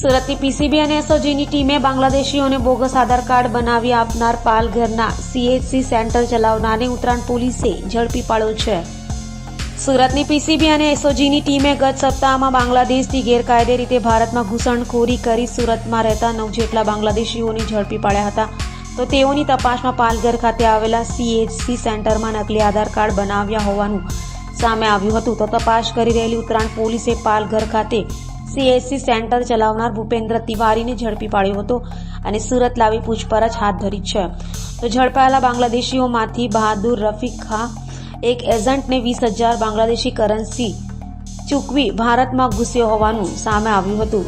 સુરતની પીસીબી અને એસઓજીની ટીમે બાંગ્લાદેશીઓને બોગસ આધાર કાર્ડ બનાવી આપનાર પાલઘરના સીએચસી સેન્ટર ચલાવનારને ઉત્તરાયણ પોલીસે ઝડપી પાડ્યો છે. સુરતની પીસીબી અને એસઓજીની ટીમે ગત સપ્તાહમાં બાંગ્લાદેશથી ગેરકાયદે રીતે ભારતમાં ઘૂસણખોરી કરી સુરતમાં રહેતા 9 જેટલા બાંગ્લાદેશીઓને ઝડપી પાડ્યા હતા. તો તેઓની તપાસમાં પાલઘર ખાતે આવેલા સીએચસી સેન્ટરમાં નકલી આધાર કાર્ડ બનાવ્યા હોવાનું સામે આવ્યું હતું. તો તપાસ કરી રહેલી ઉત્તરાયણ પોલીસે પાલઘર ખાતે સીએચસી સેન્ટર ચલાવનાર ભૂપેન્દ્ર તિવારીને ઝડપી પાડ્યો હતો અને સુરત લાવી પૂછપરછ હાથ ધરી છે. તો ઝડપાયેલા બાંગ્લાદેશીઓમાંથી બહાદુર રફીક ખાં એક એજન્ટને 20,000 બાંગ્લાદેશી કરન્સી ચૂકવી ભારતમાં ઘૂસ્યો હોવાનું સામે આવ્યું હતું.